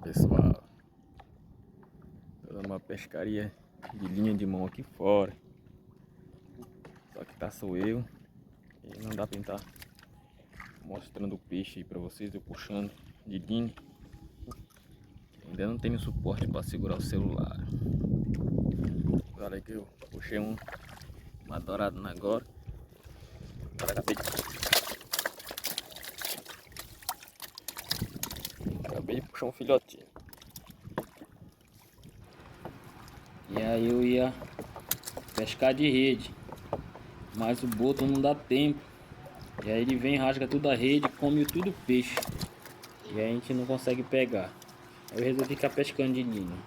pessoal, toda uma pescaria de linha de mão aqui fora. Só que tá sou eu e não dá pra estar mostrando o peixe aí pra vocês, eu puxando de linha. Ainda não tenho suporte para segurar o celular. Olha que eu puxei uma douradona agora. Acabei de puxar um filhotinho. E aí eu ia pescar de rede, mas o boto não dá tempo. E aí ele vem, rasga tudo a rede, come tudo o peixe. E aí a gente não consegue pegar. Aí eu resolvi ficar pescando de linha.